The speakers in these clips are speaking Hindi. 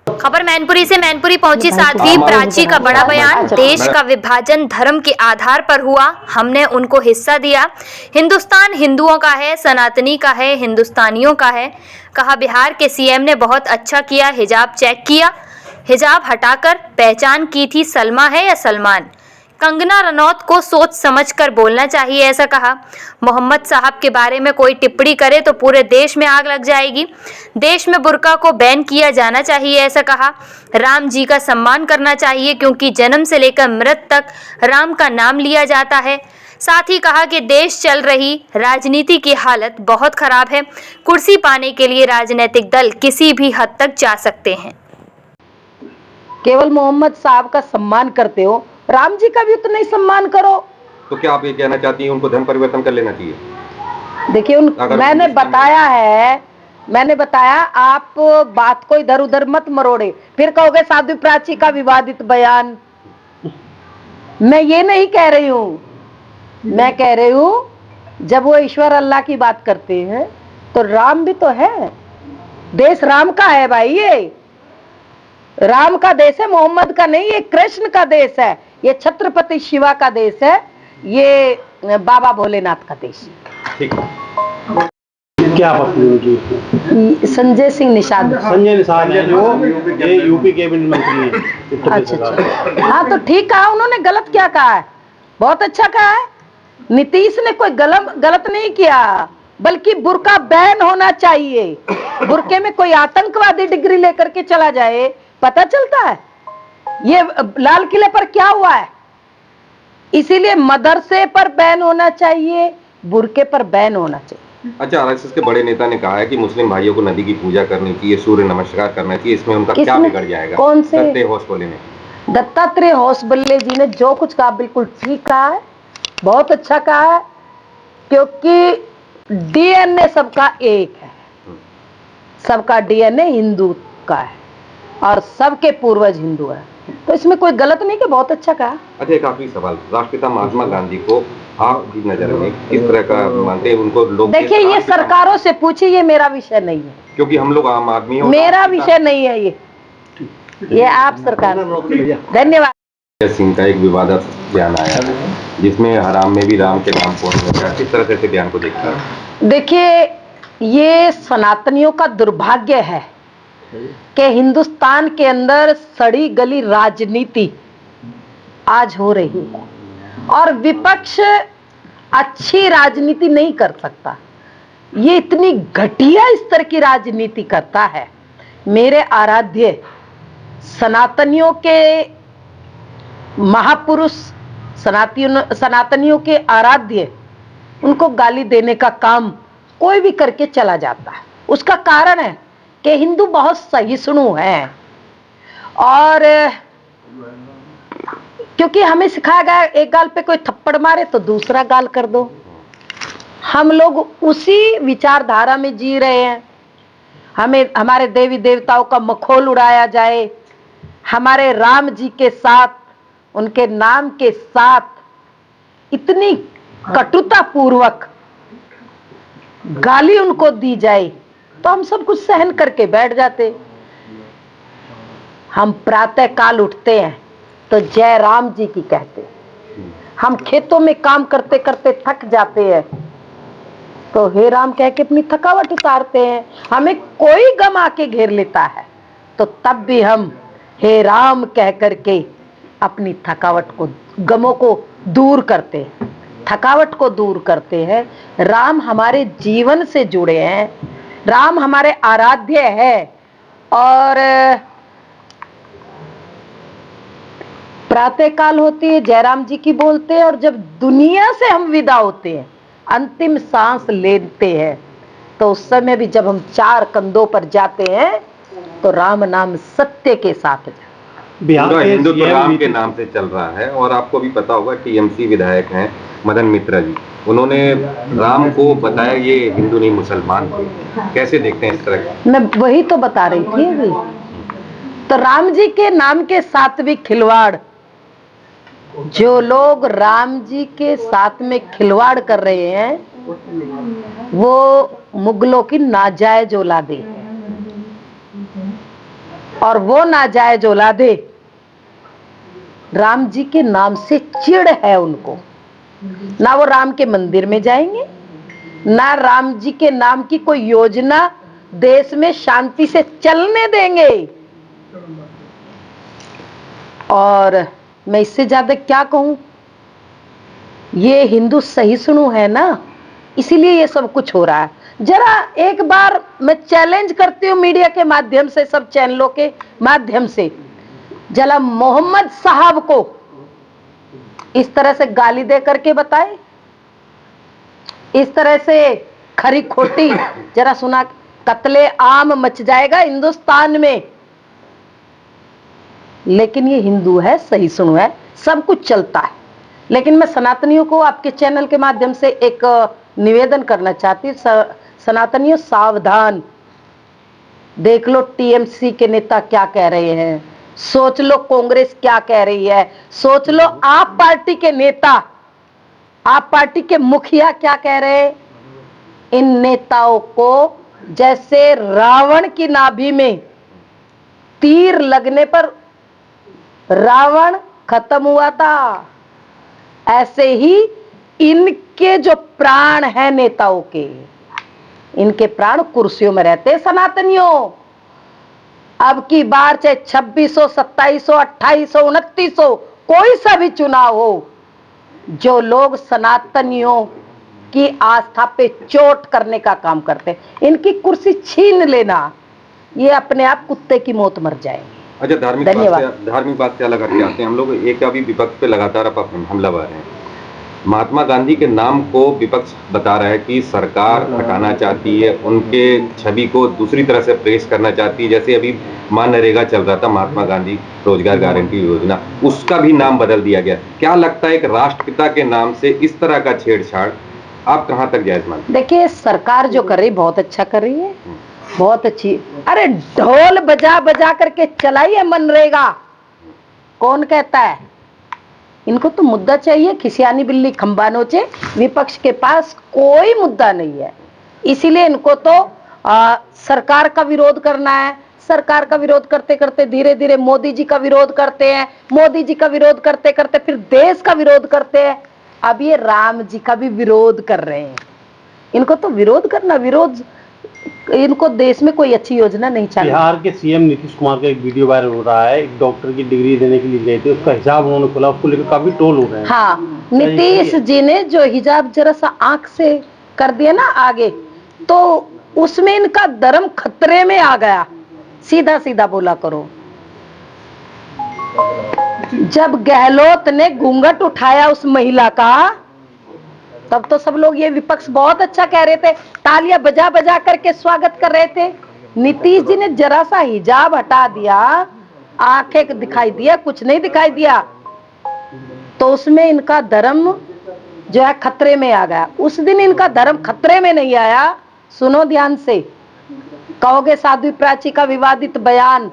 खबर मैनपुरी से। मैनपुरी पहुंची साध्वी प्राची का बड़ा बयान। देश का विभाजन धर्म के आधार पर हुआ, हमने उनको हिस्सा दिया। हिंदुस्तान हिंदुओं का है, सनातनी का है, हिंदुस्तानियों का है। कहा बिहार के सीएम ने बहुत अच्छा किया, हिजाब चेक किया, हिजाब हटाकर पहचान की थी सलमा है या सलमान। कंगना रनौत को सोच समझकर बोलना चाहिए, ऐसा कहा। मोहम्मद साहब के बारे में कोई टिप्पणी करे तो पूरे देश में आग लग जाएगी। देश में बुर्का को बैन किया जाना चाहिए, ऐसा कहा। राम जी का सम्मान करना चाहिए क्योंकि जन्म से लेकर मृत तक राम का नाम लिया जाता है। साथ ही कहा कि देश चल रही राजनीति की हालत बहुत खराब है। कुर्सी पाने के लिए राजनीतिक दल किसी भी हद तक जा सकते हैं। केवल मोहम्मद साहब का सम्मान करते हो, राम जी का भी उतना ही सम्मान करो। तो क्या आप ये कहना चाहती हैं उनको धर्म परिवर्तन कर लेना चाहिए? देखिए मैंने बताया आप बात को इधर उधर मत मरोड़े, फिर कहोगे साध्वी प्राची का विवादित बयान। मैं ये नहीं कह रही हूँ, मैं कह रही हूँ जब वो ईश्वर अल्लाह की बात करते हैं तो राम भी तो है। देश राम का है भाई, ये राम का देश है, मोहम्मद का नहीं। ये कृष्ण का देश है, ये छत्रपति शिवा का देश है, ये बाबा भोलेनाथ का देश है। ठीक। क्या आपकी संजय सिंह निषाद है जो ये यूपी कैबिनेट मंत्री है। अच्छा, हाँ तो ठीक कहा उन्होंने। गलत क्या कहा है? बहुत अच्छा कहा है। नीतीश ने कोई गलत नहीं किया, बल्कि बुर्का बैन होना चाहिए। बुर्के में कोई आतंकवादी डिग्री लेकर के चला जाए, पता चलता है। ये लाल किले पर क्या हुआ है, इसीलिए मदरसे पर बैन होना चाहिए, बुर्के पर बैन होना चाहिए। अच्छा, आरएसएस के बड़े नेता ने कहा है कि मुस्लिम भाइयों को नदी की पूजा करनी चाहिए, सूर्य नमस्कार करना चाहिए, इसमें उनका क्या बिगड़ जाएगा? कौन से? दत्तात्रेय होसबले ने। दत्तात्रेय होसबले जी ने जो कुछ कहा बिल्कुल ठीक कहा है, बहुत अच्छा कहा है, क्योंकि डीएनए सबका एक है, सबका डीएनए हिंदू का है और सबके पूर्वज हिंदू है, तो इसमें कोई गलत नहीं कि बहुत अच्छा कहा। अच्छा, एक आखिरी सवाल, राष्ट्रपिता महात्मा गांधी को आपकी नजर में किस तरह का मानते हैं? उनको लोग देखिए ये सरकारों से पूछिए, ये मेरा विषय नहीं है, क्योंकि हम लोग आम आदमी हैं। मेरा विषय नहीं है ये आप सरकार। धन्यवाद। सिंह का एक विवादास्पद बयान आया है जिसमें हराम में भी राम के नाम पहुंच गया, किस तरह से बयान को देखते हैं? देखिए ये सनातनियों का दुर्भाग्य है कि हिंदुस्तान के अंदर सड़ी गली राजनीति आज हो रही है और विपक्ष अच्छी राजनीति नहीं कर सकता। ये इतनी घटिया स्तर की राजनीति करता है। मेरे आराध्य सनातनियों के महापुरुष, सनातनियों के आराध्य, उनको गाली देने का काम कोई भी करके चला जाता है। उसका कारण है कि हिंदू बहुत सहिष्णु हैं और क्योंकि हमें सिखाया गया एक गाल पे कोई थप्पड़ मारे तो दूसरा गाल कर दो। हम लोग उसी विचारधारा में जी रहे हैं। हमें हमारे देवी देवताओं का मखौल उड़ाया जाए, हमारे राम जी के साथ, उनके नाम के साथ इतनी कटुता पूर्वक गाली उनको दी जाए तो हम सब कुछ सहन करके बैठ जाते। हम प्रातः काल उठते हैं तो जय राम जी की कहते हैं। हम खेतों में काम करते करते थक जाते हैं तो हे राम कह के अपनी थकावट उतारते हैं। हमें कोई गम आके घेर लेता है तो तब भी हम हे राम कह करके अपनी थकावट को, गमों को दूर करते हैं, थकावट को दूर करते हैं। राम हमारे जीवन से जुड़े हैं, राम हमारे आराध्य है और प्रातः काल होती है, जयराम जी की बोलते हैं और जब दुनिया से हम विदा होते हैं, अंतिम सांस लेते हैं, तो उस समय भी जब हम चार कंधों पर जाते हैं तो राम नाम सत्य के साथ जाते। पूरा हिंदुत्व राम के नाम से चल रहा है और आपको भी पता होगा टीएमसी विधायक हैं मदन मित्रा जी, उन्होंने राम को बताया ये हिंदू नहीं मुसलमान थे। कैसे देखते हैं इस तरह? मैं वही तो बता रही थी अभी। तो राम जी के नाम के साथ भी खिलवाड़, जो लोग राम जी के साथ में खिलवाड़ कर रहे हैं वो मुगलों की नाजायज औलादे। और वो नाजायज औलादे राम जी के नाम से चिढ़ है उनको, ना वो राम के मंदिर में जाएंगे, ना राम जी के नाम की कोई योजना देश में शांति से चलने देंगे। और मैं इससे ज्यादा क्या कहूं, ये हिंदू सहिष्णु है ना, इसीलिए ये सब कुछ हो रहा है। जरा एक बार मैं चैलेंज करती हूँ मीडिया के माध्यम से, सब चैनलों के माध्यम से, जरा मोहम्मद साहब को इस तरह से गाली दे करके बताए, इस तरह से खरी खोटी जरा सुना, कत्ले आम मच जाएगा हिंदुस्तान में। लेकिन ये हिंदू है, सहिष्णु है, सब कुछ चलता है। लेकिन मैं सनातनियों को आपके चैनल के माध्यम से एक निवेदन करना चाहती हूँ, सनातनियों सावधान, देख लो टीएमसी के नेता क्या कह रहे हैं, सोच लो कांग्रेस क्या कह रही है, सोच लो आप पार्टी के नेता, आप पार्टी के मुखिया क्या कह रहे हैं। इन नेताओं को जैसे रावण की नाभि में तीर लगने पर रावण खत्म हुआ था, ऐसे ही इनके जो प्राण हैं नेताओं के, इनके प्राण कुर्सियों में रहते। सनातनियों, अब की बार चाहे 2600, 2700, 2800, 2900 कोई सा भी चुनाव हो, जो लोग सनातनियों की आस्था पे चोट करने का काम करते हैं, इनकी कुर्सी छीन लेना, ये अपने आप कुत्ते की मौत मर जाएंगे। अच्छा, धार्मिक बात से अलग हट जाते हैं हम लोग। एक अभी विपक्ष पे लगातार हमलावर हैं। महात्मा गांधी के नाम को विपक्ष बता रहा है कि सरकार हटाना चाहती है, उनके छवि को दूसरी तरह से प्रेस करना चाहती है। जैसे अभी मनरेगा चल रहा था, महात्मा गांधी रोजगार गारंटी योजना, उसका भी नाम बदल दिया गया। क्या लगता है एक राष्ट्रपिता के नाम से इस तरह का छेड़छाड़ आप कहां तक जायज मानते हैं? देखिए, सरकार जो कर रही बहुत अच्छा कर रही है, बहुत अच्छी। अरे ढोल बजा बजा करके चलाई है मनरेगा, कौन कहता है? इनको तो मुद्दा चाहिए, खिसियानी बिल्ली खंबा नोचे। विपक्ष के पास कोई मुद्दा नहीं है, इसीलिए इनको तो सरकार का विरोध करना है। सरकार का विरोध करते करते धीरे धीरे मोदी जी का विरोध करते हैं, मोदी जी का विरोध करते करते फिर देश का विरोध करते हैं, अब ये राम जी का भी विरोध कर रहे हैं। इनको तो विरोध करना, विरोध, इनको देश में कोई अच्छी योजना नहीं चाहिए। बिहार के सीएम नीतीश कुमार का एक वीडियो वायरल हो रहा है, एक डॉक्टर की डिग्री देने के लिए गए थे, उसका हिजाब उन्होंने खोला, उसको लेकर काफी ट्रोल हो रहे हैं। हाँ, नीतीश जी ने जो हिजाब जरा सा आंख से कर दिया ना आगे, तो उसमें इनका धर्म खतरे में आ गया। सीधा सीधा बोला करो। जब गहलोत ने घूंघट उठाया उस महिला का, तब तो सब लोग, ये विपक्ष बहुत अच्छा कह रहे थे, तालियां बजा बजा करके स्वागत कर रहे थे। नीतीश जी ने जरा सा हिजाब हटा दिया, आंखें दिखाई दिया, कुछ नहीं दिखाई दिया, तो उसमें इनका धर्म जो है खतरे में आ गया। उस दिन इनका धर्म खतरे में नहीं आया, सुनो ध्यान से, कहोगे साध्वी प्राची का विवादित बयान,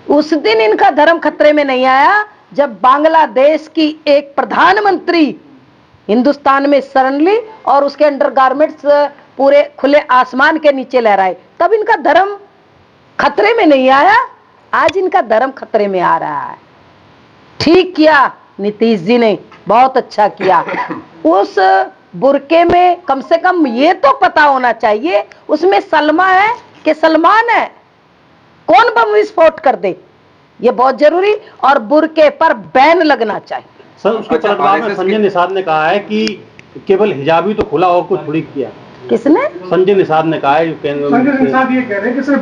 उस दिन इनका धर्म खतरे में नहीं आया जब बांग्लादेश की एक प्रधानमंत्री हिंदुस्तान में शरण ली और उसके अंडरगारमेंट्स पूरे खुले आसमान के नीचे लहराए, तब इनका धर्म खतरे में नहीं आया। आज इनका धर्म खतरे में आ रहा है। ठीक किया नीतीश जी ने, बहुत अच्छा किया। उस बुरके में कम से कम ये तो पता होना चाहिए उसमें सलमा है कि सलमान है, कौन बम विस्फोट कर दे, ये बहुत जरूरी। और बुरके पर बैन लगना चाहिए। सर, उसके पलटवार में संजय निषाद ने कहा है कि केवल हिजाब ही तो खुला और कुछ थोड़ी किया। किसने? संजय निषाद ने कहा है, संजय निषाद ये कह रहे हैं कि सिर्फ